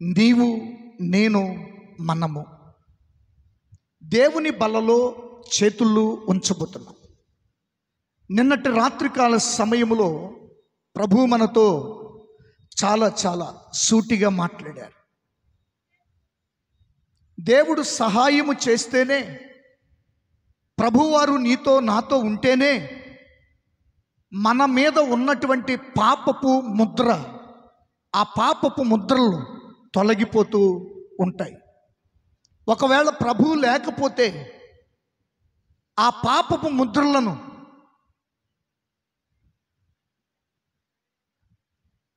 నీవు నేను మనము దేవుని బలలో చేతులు ఉంచబోతున్నాం. నిన్నటి రాత్రికాల సమయంలో ప్రభు మనతో చాలా సూటిగా మాట్లాడారు. దేవుడు సహాయము చేస్తేనే, ప్రభువారు నీతో నాతో ఉంటేనే మన మీద ఉన్నటువంటి పాపపు ముద్ర, ఆ పాపపు ముద్రలు తొలగిపోతూ ఉంటాయి. ఒకవేళ ప్రభువు లేకపోతే ఆ పాపపు ముద్రలను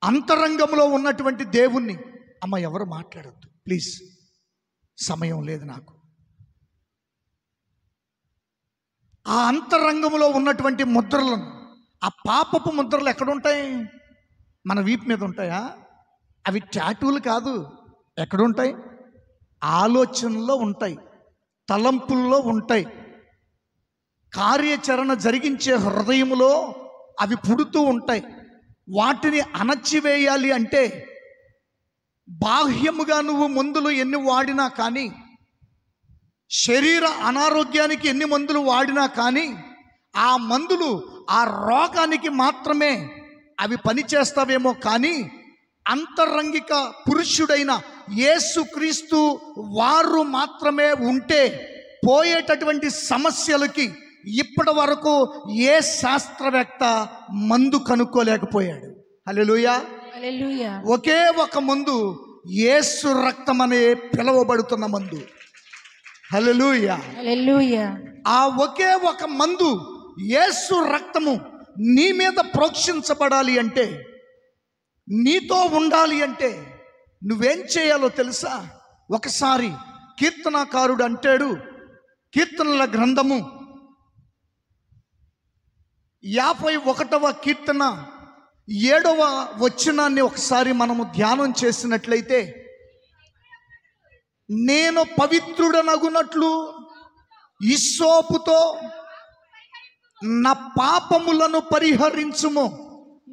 అంతరంగంలో ఉన్నటువంటి దేవుణ్ణి, అమ్మ ఎవరు మాట్లాడద్దు ప్లీజ్, సమయం లేదు నాకు. ఆ అంతరంగంలో ఉన్నటువంటి ముద్రలను, ఆ పాపపు ముద్రలు ఎక్కడుంటాయి? మన వీపు మీద ఉంటాయా? అవి టాటూలు కాదు. ఎక్కడుంటాయి? ఆలోచనలో ఉంటాయి, తలంపుల్లో ఉంటాయి, కార్యాచరణ జరిగించే హృదయంలో అవి పుడుతూ ఉంటాయి. వాటిని అణచివేయాలి అంటే బాహ్యముగా నువ్వు మందులు ఎన్ని వాడినా కానీ, శరీర అనారోగ్యానికి ఎన్ని మందులు వాడినా కానీ, ఆ మందులు ఆ రోగానికి మాత్రమే అవి పనిచేస్తావేమో కానీ అంతరంగిక పురుషుడైన యేసుక్రీస్తు వారు మాత్రమే ఉంటే పోయేటటువంటి సమస్యలకి ఇప్పటి వరకు ఏ శాస్త్రవేత్త మందు కనుక్కోలేకపోయాడు. హల్లెలూయా, హల్లెలూయా. ఒకే ఒక మందు, యేసు రక్తం అనే పిలువబడుతున్న మందు. హల్లెలూయా, హల్లెలూయా. ఆ ఒకే ఒక మందు, యేసు రక్తము నీ మీద ప్రోక్షించబడాలి అంటే, నీతో ఉండాలి అంటే నువ్వేం చేయాలో తెలుసా? ఒకసారి కీర్తనాకారుడు అంటాడు, కీర్తనల గ్రంథము 51వ కీర్తన 7వ వచనాన్ని ఒకసారి మనము ధ్యానం చేసినట్లయితే, నేను పవిత్రుడనగునట్లు హిస్సోపుతో నా పాపములను పరిహరించుము.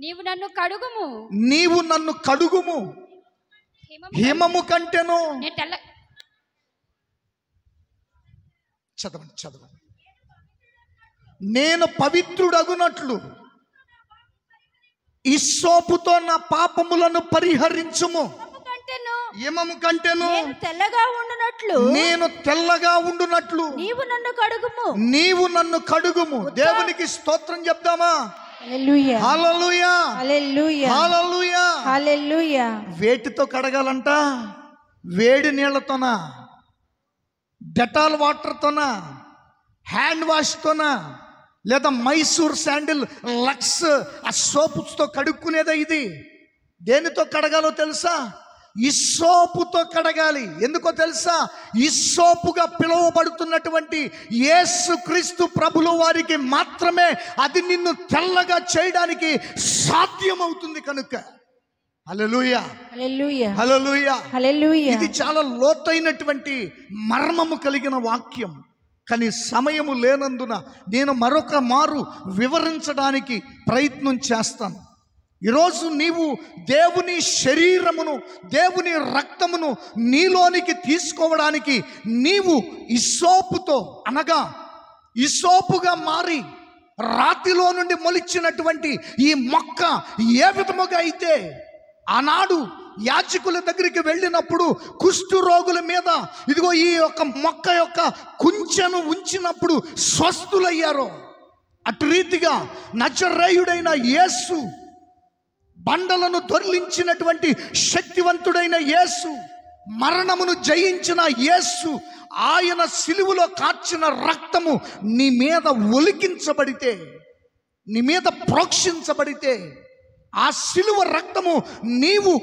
నీవు నన్ను కడుగుము, నీవు నన్ను కడుగుము, హిమము కంటెను. చదవండి. నేను పవిత్రుడగునట్లు హిస్సోపుతో నా పాపములను పరిహరించుము. హిమము కంటెను తెల్లగా ఉండునట్లు, నేను తెల్లగా ఉండునట్లు నీవు నన్ను కడుగుము. నీవు నన్ను కడుగుము. దేవునికి స్తోత్రం చెప్దామా? హల్లెలూయా, హల్లెలూయా, హల్లెలూయా, హల్లెలూయా. హల్లెలూయా. వేటితో కడగాలంట? వేడి నీళ్లతోనా, డెటాల్ వాటర్తోనా, హ్యాండ్ వాష్తోనా, లేదా మైసూర్ శాండిల్, లక్స్ ఆ సోపుతో కడుక్కునేదా? ఇది దేనితో కడగాలో తెలుసా? హిస్సోపుతో కడగాలి. ఎందుకో తెలుసా? హిస్సోపుగా పిలువబడుతున్నటువంటి యేసుక్రీస్తు ప్రభుల వారికి మాత్రమే అది నిన్ను తెల్లగా చేయడానికి సాధ్యమవుతుంది కనుక. హల్లెలూయా, హల్లెలూయా, హల్లెలూయా, హల్లెలూయా. ఇది చాలా లోతైనటువంటి మర్మము కలిగిన వాక్యం. కానీ సమయము లేనందున నేను మరొక మారు వివరించడానికి ప్రయత్నం చేస్తాను. ఈరోజు నీవు దేవుని శరీరమును, దేవుని రక్తమును నీలోనికి తీసుకోవడానికి నీవు హిస్సోపుతో, అనగా హిస్సోపుగా మారి రాతిలో నుండి మొలిచినటువంటి ఈ మొక్క ఏ విధముగా అయితే ఆనాడు యాజకుల దగ్గరికి వెళ్ళినప్పుడు కుష్టు రోగుల మీద ఇదిగో ఈ యొక్క మొక్క యొక్క కుంచెను ఉంచినప్పుడు స్వస్థులయ్యారో, అటు రీతిగా నజరేయుడైన యేసు, బండలను దొర్లించినటువంటి శక్తివంతుడైన యేసు, మరణమును జయించిన యేసు, ఆయన సిలువలో కార్చిన రక్తము నీ మీద ఒలికించబడితే, నీ మీద ప్రోక్షించబడితే, ఆ సిలువ రక్తము నీవు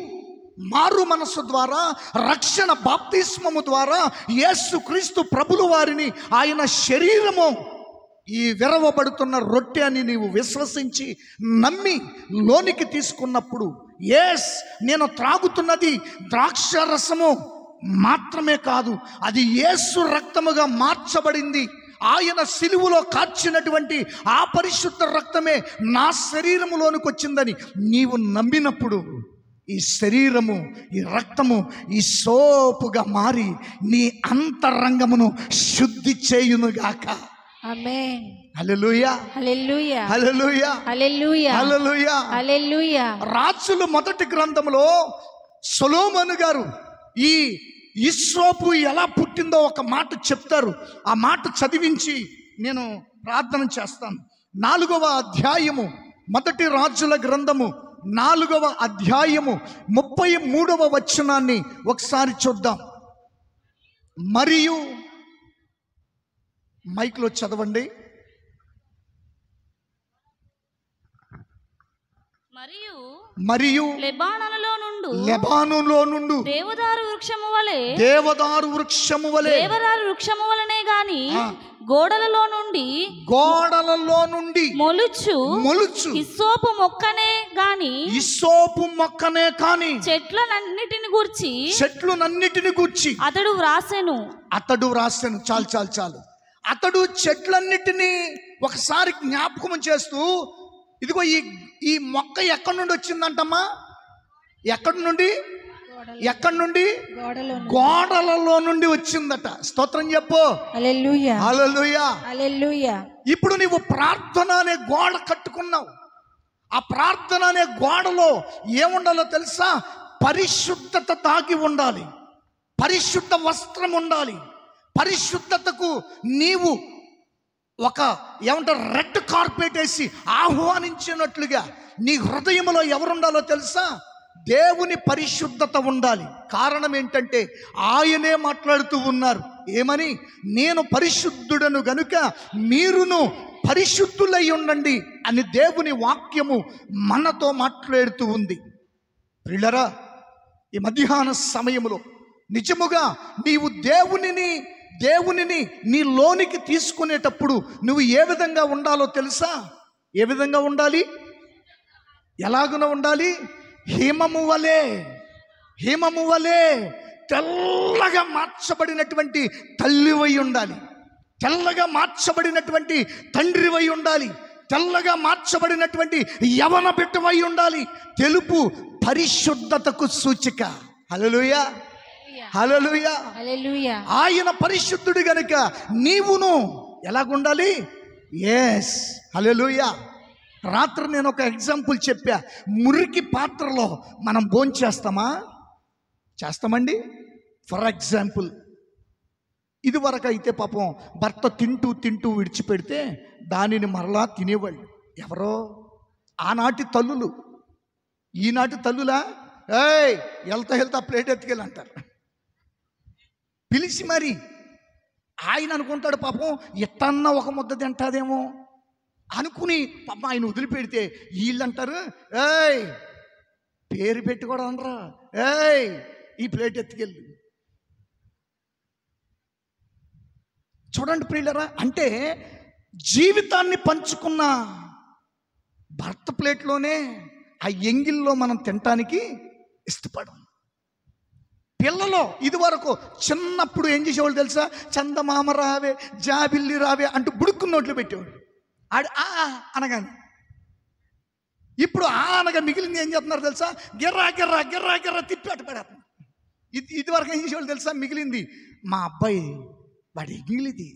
మారు మనసు ద్వారా, రక్షణ బాప్తిస్మము ద్వారా యేసుక్రీస్తు ప్రభుల వారిని, ఆయన శరీరము ఈ విరవబడుతున్న రొట్టె అని నీవు విశ్వసించి నమ్మి లోనికి తీసుకున్నప్పుడు, ఎస్ నేను త్రాగుతున్నది ద్రాక్ష రసము మాత్రమే కాదు, అది యేసు రక్తముగా మార్చబడింది. ఆయన సిలువలో కార్చినటువంటి ఆ పరిశుద్ధ రక్తమే నా శరీరములోనికి వచ్చిందని నీవు నమ్మినప్పుడు ఈ శరీరము, ఈ రక్తము ఈ సోపుగా మారి నీ అంతరంగమును శుద్ధి చేయునుగాక. ఆమేన్. హల్లెలూయా, హల్లెలూయా, హల్లెలూయా, హల్లెలూయా, హల్లెలూయా. హల్లెలూయా. రాజుల మొదటి గ్రంథంలో సొలొమోను గారు ఈ హిస్సోపు ఎలా పుట్టిందో ఒక మాట చెప్తారు. ఆ మాట చదివించి నేను ప్రార్థన చేస్తాను. 4వ అధ్యాయము, మొదటి రాజుల గ్రంథము 4వ అధ్యాయము 33వ వచనాన్ని ఒకసారి చూద్దాం. మరియు మైక్లో చదవండి. మరియు లెబానోనులో నుండు దేవదారు వృక్షము వలె దేవదారు వృక్షము వలనే గాని గోడలలో నుండి మొలుచు హిస్సోపు మొక్కనే గాని చెట్లనన్నిటిని గూర్చి అతడు వ్రాసెను. చాలు. అతడు చెట్లన్నిటినీ ఒకసారి జ్ఞాపకం చేస్తూ, ఇదిగో ఈ మొక్క ఎక్కడి నుండి వచ్చిందంటమ్మా? ఎక్కడి నుండి? గోడలలో నుండి వచ్చిందట. స్తోత్రం చెప్పు. హల్లెలూయా, హల్లెలూయా, హల్లెలూయా. ఇప్పుడు నీవు ప్రార్థన అనే గోడ కట్టుకున్నావు. ఆ ప్రార్థన అనే గోడలో ఏముండాలో తెలుసా? పరిశుద్ధత తాగి ఉండాలి, పరిశుద్ధ వస్త్రం ఉండాలి. పరిశుద్ధతకు నీవు ఒక రెడ్ కార్పెట్ వేసి ఆహ్వానించినట్లుగా నీ హృదయంలో ఎవరుండాలో తెలుసా? దేవుని పరిశుద్ధత ఉండాలి. కారణం ఏంటంటే ఆయనే మాట్లాడుతూ ఉన్నారు. ఏమని? నేను పరిశుద్ధుడను గనుక మీరును పరిశుద్ధులై ఉండండి అని దేవుని వాక్యము మనతో మాట్లాడుతూ ఉంది. ప్రియులారా, ఈ మధ్యాహ్న సమయంలో నిజముగా నీవు దేవునిని నీ లోనికి తీసుకునేటప్పుడు నువ్వు ఏ విధంగా ఉండాలో తెలుసా? ఏ విధంగా ఉండాలి? ఎలాగున ఉండాలి? హిమము వలె తెల్లగా మార్చబడినటువంటి తల్లివై ఉండాలి, తెల్లగా మార్చబడినటువంటి తండ్రివై ఉండాలి, తెల్లగా మార్చబడినటువంటి యవన బిడ్డవై ఉండాలి. తెలుపు పరిశుద్ధతకు సూచిక. హల్లెలూయా, హల్లెలూయా, హల్లెలూయా. ఆయన పరిశుద్ధుడు గనుక నీవును ఎలాగుండాలి? ఎస్, హల్లెలూయా. రాత్రి నేను ఒక ఎగ్జాంపుల్ చెప్పా. మురికి పాత్రలో మనం చేస్తామండి. ఫర్ ఎగ్జాంపుల్, ఇదివరకు అయితే పాపం భర్త తింటూ విడిచిపెడితే దానిని మరలా తినేవాళ్ళు ఎవరో. ఆనాటి తల్లులు. ఈనాటి తల్లులా? వెళ్తా ప్లేట్ ఎత్తుకెళ్ళంటారు. పిలిచి మరి ఆయన అనుకుంటాడు పాపం ఎట్టన్నా ఒక ముద్ద తింటాదేమో అనుకుని పాపం ఆయన వదిలిపెడితే వీళ్ళంటారు, పేరు పెట్టి కూడా అనరా, ఈ ప్లేట్ ఎత్తుకెళ్ళి. చూడండి ప్రియులరా, అంటే జీవితాన్ని పంచుకున్న భర్త ప్లేట్లోనే ఆ ఎంగిల్లో మనం తినటానికి ఇష్టపడం. పిల్లలు ఇదివరకు చిన్నప్పుడు ఏం చేసేవాళ్ళు తెలుసా? చందమామ రావే, జాబిల్లి రావే అంటూ బుడుక్కున్న నోట్లు పెట్టేవాడు. ఆడు అనగానే. ఇప్పుడు అనగా మిగిలింది ఏం చేస్తున్నారు తెలుసా? గిర్రా తిప్పి అటు పడేస్తున్నారు. ఇదివరకు ఏం చేసేవాళ్ళు తెలుసా? మిగిలింది మా అబ్బాయి వాడి ఎంగిలిది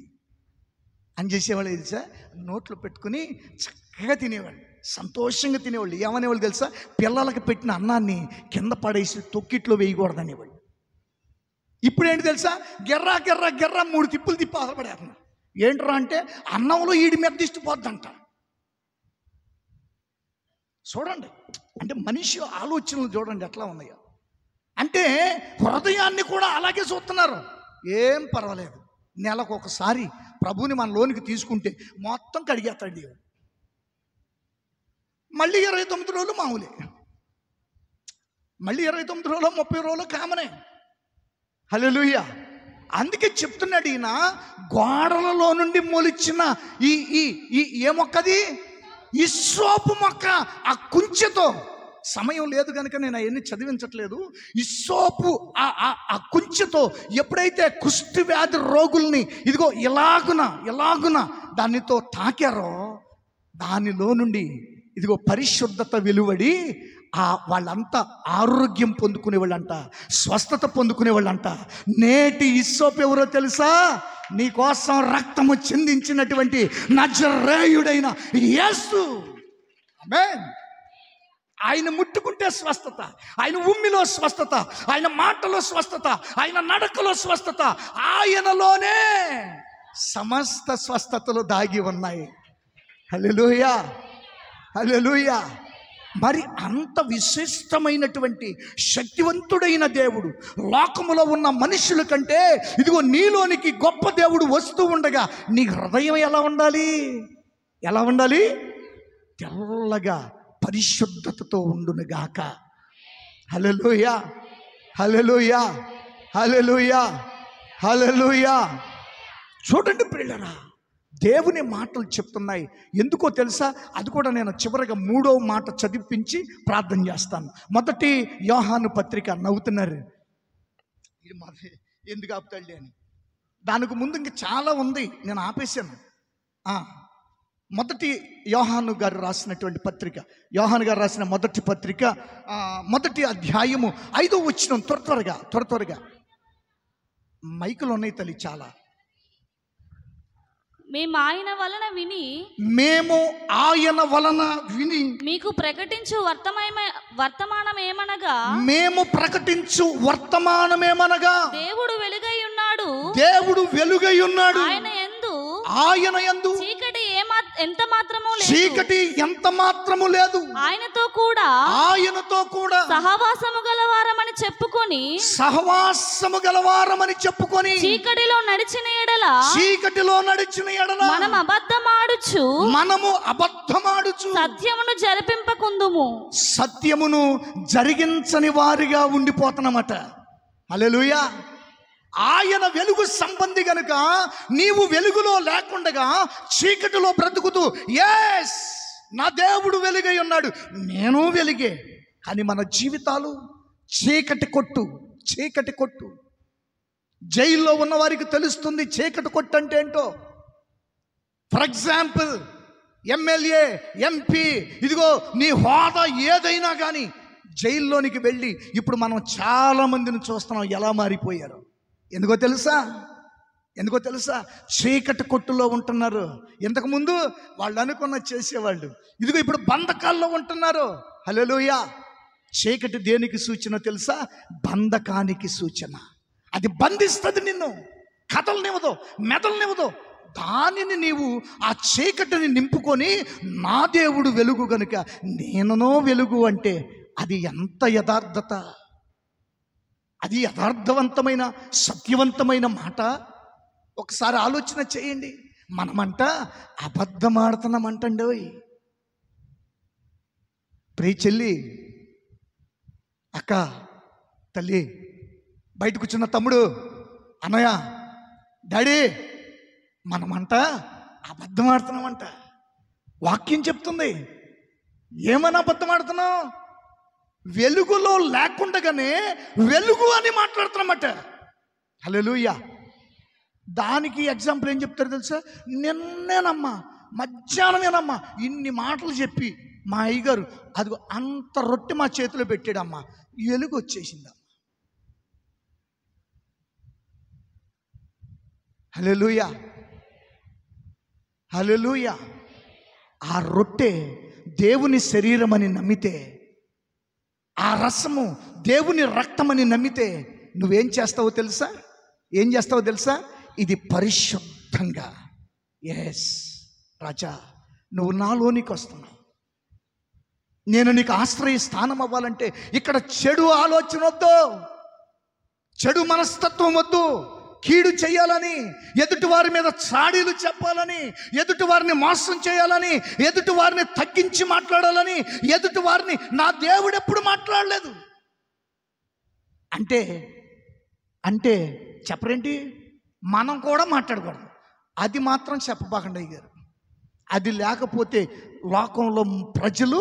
అని చేసేవాళ్ళు తెలుసా? నోట్లో పెట్టుకుని చక్కగా తినేవాళ్ళు, సంతోషంగా తినేవాళ్ళు. ఏమనేవాళ్ళు తెలుసా? పిల్లలకి పెట్టిన అన్నాన్ని కింద పడేసి తొక్కిట్లో వేయకూడదు అనేవాళ్ళు. ఇప్పుడు ఏంటి తెలుసా? గిర్రా 3 తిప్పులు తిప్పి ఆశపడేస్తున్నారు. ఏంట్రా అంటే అన్నంలో ఈడి మీద దిష్టిపోద్దంట. చూడండి, అంటే మనిషి ఆలోచనలు చూడండి ఎట్లా ఉన్నాయో. అంటే హృదయాన్ని కూడా అలాగే చూస్తున్నారు. ఏం పర్వాలేదు, నెలకు ఒకసారి ప్రభువుని మన లోనికి తీసుకుంటే మొత్తం కడిగేస్తాడు దేవుడు. మళ్ళీ 29 రోజులు మామూలే, మళ్ళీ 29 రోజులు 30 రోజులు కామనే. హల్లెలూయా. అందుకే చెప్తున్నాడు ఈయన, గోడలలో నుండి మొలిచిన ఏ మొక్కది? హిస్సోపు మొక్క. ఆ కుంచెతో, సమయం లేదు కనుక నేను అవన్నీ చదివించట్లేదు. హిస్సోపు ఆ కుంచెతో ఎప్పుడైతే కుష్టి వ్యాధి రోగుల్ని ఇదిగో ఇలాగున దానితో తాకారో దానిలో నుండి ఇదిగో పరిశుద్ధత వెలువడి వాళ్ళంతా ఆరోగ్యం పొందుకునే వాళ్ళంట, స్వస్థత పొందుకునే వాళ్ళంట. నేటి హిస్సోపు ఎవరో తెలుసా? నీకోసం రక్తము చిందించినటువంటి నజరేయుడైన యేసు. ఆమేన్. ఆయన ముట్టుకుంటే స్వస్థత, ఆయన ఉమ్మిలో స్వస్థత, ఆయన మాటలో స్వస్థత, ఆయన నడకలో స్వస్థత, ఆయనలోనే సమస్త స్వస్థతలు దాగి ఉన్నాయి. హల్లెలూయా, హల్లెలూయా. మరి అంత విశిష్టమైనటువంటి శక్తివంతుడైన దేవుడు లోకములో ఉన్న మనుషుల కంటే ఇదిగో నీలోనికి గొప్ప దేవుడు వస్తూ ఉండగా నీ హృదయం ఎలా ఉండాలి? ఎలా ఉండాలి? తెల్లగా పరిశుద్ధతతో ఉండునుగాక. హల్లెలూయా, హల్లెలూయా, హల్లెలూయా, హల్లెలూయా. చూడండి ప్రియులారా, దేవుని మాటలు చెప్తున్నాయి. ఎందుకో తెలుసా? అది కూడా నేను చివరిగా 3వ మాట చదివించి ప్రార్థన చేస్తాను. మొదటి యోహాను పత్రిక. నవ్వుతున్నారు, ఇది మాది ఎందుకు ఆపుతాళ్ళి అని. దానికి ముందు ఇంక చాలా ఉంది, నేను ఆపేశాను. మొదటి యోహాను గారు రాసినటువంటి పత్రిక, యోహాను గారు రాసిన మొదటి పత్రిక, మొదటి అధ్యాయము 5వ వచనం. త్వరగా మైకులు ఉన్నాయి తల్లి చాలా. మేము ఆయన వలన విని మీకు ప్రకటించు వర్తమానమేమనగా దేవుడు వెలుగై ఉన్నాడు, ఆయన యందు చీకటి ఎంత మాత్రము లేదు, ఆయనతో కూడా సహవాసము గలవారమని చెప్పుకొని చీకటిలో నడిచిన ఎడల మనము అబద్ధమాడుచు సత్యమును జరిగించని వారిగా ఉండిపోతున్నామట. హల్లెలూయా. ఆయన వెలుగు సంబంధి గనుక నీవు వెలుగులో లేకుండగా చీకటిలో బ్రతుకుతూ, ఎస్ నా దేవుడు వెలుగై ఉన్నాడు, నేను వెలుగే, కానీ మన జీవితాలు చీకటి కొట్టు. జైల్లో ఉన్న వారికి తెలుస్తుంది చీకటి కొట్టు అంటే ఏంటో. ఫర్ ఎగ్జాంపుల్, ఎమ్మెల్యే, ఎంపీ, ఇదిగో నీ హోదా ఏదైనా కానీ జైల్లోనికి వెళ్ళి ఇప్పుడు మనం చాలా మందిని చూస్తున్నాం ఎలా మారిపోయారు. ఎందుకో తెలుసా? చీకటి కొట్టులో ఉంటున్నారు. ఇంతకుముందు వాళ్ళు అనుకున్న చేసేవాళ్ళు, ఇదిగో ఇప్పుడు బంధకాల్లో ఉంటున్నారు. హల్లెలూయా. చీకటి దేనికి సూచన తెలుసా? బంధకానికి సూచన. అది బంధిస్తుంది నిన్ను, కదలనివ్వదు, మెదలనివ్వదు. దానిని నీవు ఆ చీకటిని నింపుకొని నా దేవుడు వెలుగు గనుక నేననో వెలుగు అంటే అది ఎంత యథార్థత, అది యథార్థవంతమైన సత్యవంతమైన మాట. ఒకసారి ఆలోచన చేయండి. మనమంట అబద్ధమాడుతున్నామంటండి. ప్రియ చెల్లి, అక్క, తల్లి, బయట కూర్చున్న తమ్ముడు, అన్నయ్య, డాడీ, మనమంట అబద్ధమాడుతున్నామంట. వాక్యం చెప్తుంది. ఏమని అబద్ధమాడుతున్నాం? వెలుగులో లేకుండగానే వెలుగు అని మాట్లాడుతున్నామట. హల్లెలూయా. దానికి ఎగ్జాంపుల్ ఏం చెప్తారు తెలుసా? నిన్నేనమ్మా, మధ్యాహ్నమేనమ్మా ఇన్ని మాటలు చెప్పి మా అయ్యగారు అదిగో అంత రొట్టె మా చేతిలో పెట్టాడమ్మా, వెలుగు వచ్చేసిందమ్మా. హల్లెలూయా, హల్లెలూయా. ఆ రొట్టె దేవుని శరీరం అని నమ్మితే, ఆ రసము దేవుని రక్తమని నమ్మితే నువ్వేం చేస్తావో తెలుసా? ఇది పరిశుద్ధంగా, ఎస్ రాజా, నువ్వు నాలోనికి వస్తున్నావు, నేను నీకు ఆశ్రయ స్థానం అవ్వాలంటే ఇక్కడ చెడు ఆలోచన వద్దు, చెడు మనస్తత్వం వద్దు. కీడు చేయాలని, ఎదుటి వారి మీద చాడీలు చెప్పాలని, ఎదుటి వారిని మోసం చేయాలని, ఎదుటి వారిని తగ్గించి మాట్లాడాలని, ఎదుటి వారిని నా దేవుడు ఎప్పుడు మాట్లాడలేదు అంటే చెప్పరేంటి? మనం కూడా మాట్లాడకూడదు. అది మాత్రం చెప్పబాకండి అయ్యారు. అది లేకపోతే లోకంలో ప్రజలు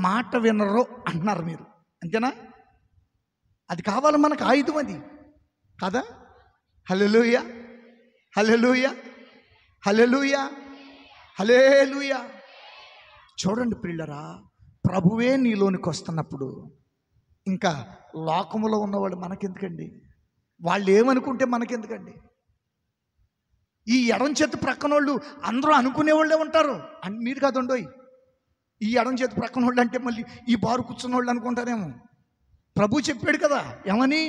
మాట వినరు అంటున్నారు మీరు, అంతేనా? అది కావాలి మనకు ఆయుధం, అది కదా? హల్లెలూయా, హల్లెలూయా, హల్లెలూయా, హల్లెలూయా. చూడండి ప్రియులరా, ప్రభువే నీలోనికి వస్తున్నప్పుడు ఇంకా లోకములో ఉన్నవాళ్ళు మనకెందుకండి? వాళ్ళు ఏమనుకుంటే మనకెందుకండి? ఈ ఎడం చేతి ప్రక్కన వాళ్ళు అందరూ అనుకునేవాళ్ళే ఉంటారు అని మీరు కాదండోయ్. ఈ ఎడం చేతి ప్రక్కన వాళ్ళు అంటే మళ్ళీ ఈ బారు కూర్చున్న వాళ్ళు అనుకుంటారేమో. ప్రభు చెప్పాడు కదా, ఏమని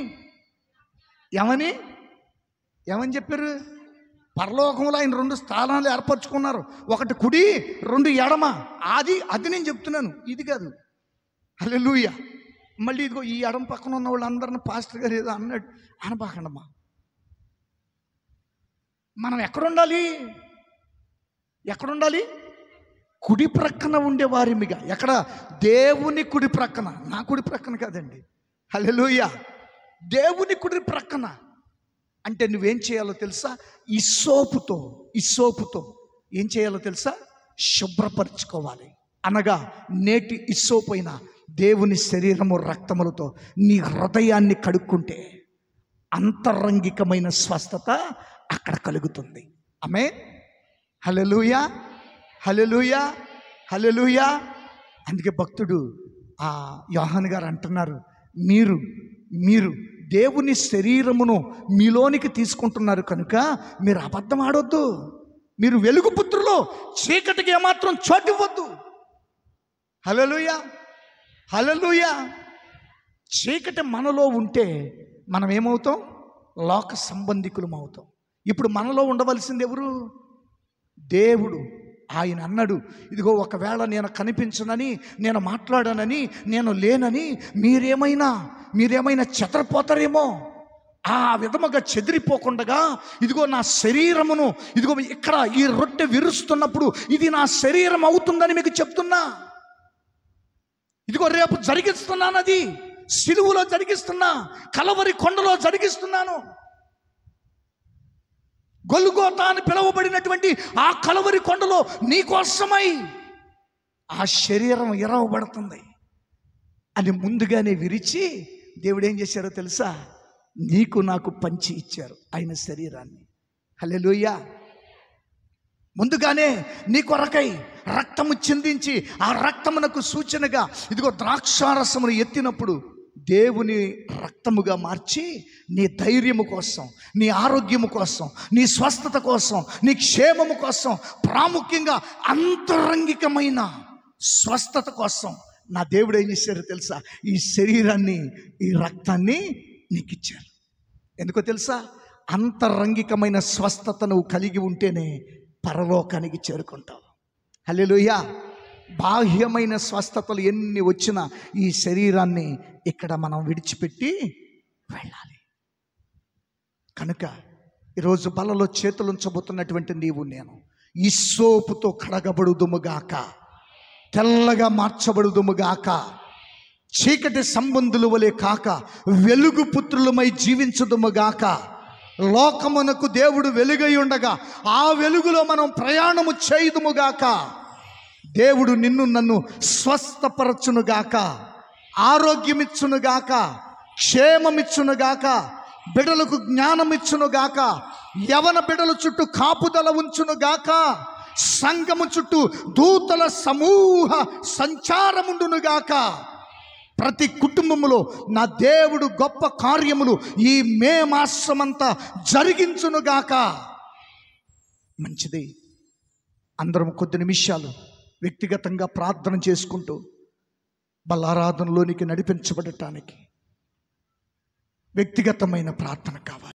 ఏమని ఏమని చెప్పారు? పరలోకంలో ఆయన 2 స్థానాలు ఏర్పరచుకున్నారు, ఒకటి కుడి, 2 ఎడమ. అది నేను చెప్తున్నాను, ఇది కాదు. హల్లెలూయా. మళ్ళీ ఇదిగో ఈ ఎడమ పక్కన ఉన్న వాళ్ళందరిని పాస్టర్ గారు ఏదో అన్నాడు అనబాకండమ్మా. మనం ఎక్కడుండాలి? కుడి ప్రక్కన ఉండే వారిమిగా. ఎక్కడ? దేవుని కుడి ప్రక్కన, నా కుడి ప్రక్కన కాదండి. హల్లెలూయా. దేవుని కుడి ప్రక్కన అంటే నువ్వేం చేయాలో తెలుసా? ఇస్సోపుతో ఏం చేయాలో తెలుసా? శుభ్రపరచుకోవాలి. అనగా నేటి ఇస్సోపైన దేవుని శరీరము రక్తములతో నీ హృదయాన్ని కడుక్కుంటే అంతరంగికమైన స్వస్థత అక్కడ కలుగుతుంది. ఆమేన్. హల్లెలూయా, హల్లెలూయా, హల్లెలూయా. అందుకే భక్తుడు యోహాను గారు అంటున్నారు, మీరు దేవుని శరీరమును మీలోనికి తీసుకుంటున్నారు కనుక మీరు అబద్ధం ఆడొద్దు. మీరు వెలుగు పుత్రులు, చీకటికి ఏమాత్రం చోటు ఇవ్వద్దు. హల్లెలూయా, హల్లెలూయా. చీకటి మనలో ఉంటే మనం ఏమవుతాం? లోక సంబంధికులం అవుతాం. ఇప్పుడు మనలో ఉండవలసింది ఎవరు? దేవుడు. ఆయన అన్నాడు, ఇదిగో ఒకవేళ నేను కనిపించనని, నేను మాట్లాడానని, నేను లేనని మీరేమైనా చెదరిపోతారేమో. ఆ విధముగా చెదిరిపోకుండా ఇదిగో నా శరీరమును, ఇదిగో ఇక్కడ ఈ రొట్టె విరుస్తున్నప్పుడు ఇది నా శరీరం అవుతుందని మీకు చెప్తున్నా. ఇదిగో రేపు జరిగిస్తున్నాను, అది సిలువలో జరిగిస్తున్నా, కలవరి కొండలో జరిగిస్తున్నాను. గొల్గోతా అని పిలువబడినటువంటి ఆ కలవరి కొండలో నీకోసమై ఆ శరీరం ఇరవబడుతుంది అని ముందుగానే విరిచి దేవుడు ఏం చేశారో తెలుసా? నీకు నాకు పంచి ఇచ్చారు ఆయన శరీరాన్ని. హల్లెలూయా. ముందుగానే నీ కొరకై రక్తము చిందించి ఆ రక్తమునకు సూచనగా ఇదిగో ద్రాక్షారసమును ఎత్తినప్పుడు దేవుని రక్తముగా మార్చి నీ ధైర్యము కోసం, నీ ఆరోగ్యము కోసం, నీ స్వస్థత కోసం, నీ క్షేమము కోసం, ప్రాముఖ్యంగా అంతరంగికమైన స్వస్థత కోసం నా దేవుడు ఏం చేశారో తెలుసా? ఈ శరీరాన్ని, ఈ రక్తాన్ని నీకు ఇచ్చారు. ఎందుకో తెలుసా? అంతరంగికమైన స్వస్థత నువ్వు కలిగి ఉంటేనే పరలోకానికి చేరుకుంటావు. హల్లెలూయా. బాహ్యమైన స్వస్థతలు ఎన్ని వచ్చినా ఈ శరీరాన్ని ఇక్కడ మనం విడిచిపెట్టి వెళ్ళాలి. కనుక ఈరోజు బలలో చేతులుంచబోతున్నటువంటి నీవు నేను ఇస్సోపుతో కడగబడుదుముగాక, తెల్లగా మార్చబడుదుముగాక, చీకటి సంబంధుల వలె కాక వెలుగు పుత్రులమై జీవించుదుముగాక. లోకమునకు దేవుడు వెలుగై ఉండగా ఆ వెలుగులో మనం ప్రయాణము చేయుదుముగాక. దేవుడు నిన్ను నన్ను స్వస్థపరచునుగాక, ఆరోగ్యమిచ్చునుగాక, క్షేమమిచ్చునుగాక, బిడలకు జ్ఞానమిచ్చునుగాక, యవన బిడల చుట్టూ కాపుదల ఉంచునుగాక, సంఘము చుట్టూ దూతల సమూహ సంచారముండునుగాక. ప్రతి కుటుంబములో నా దేవుడు గొప్ప కార్యములు ఈ మే మాసమంతా జరిగించునుగాక. మంచిది. అందరం కొద్ది నిమిషాలు వ్యక్తిగతంగా ప్రార్థన చేసుకుంటూ బలారాధనలోనికి నడిపించబడటానికి వ్యక్తిగతమైన ప్రార్థన కావాలి.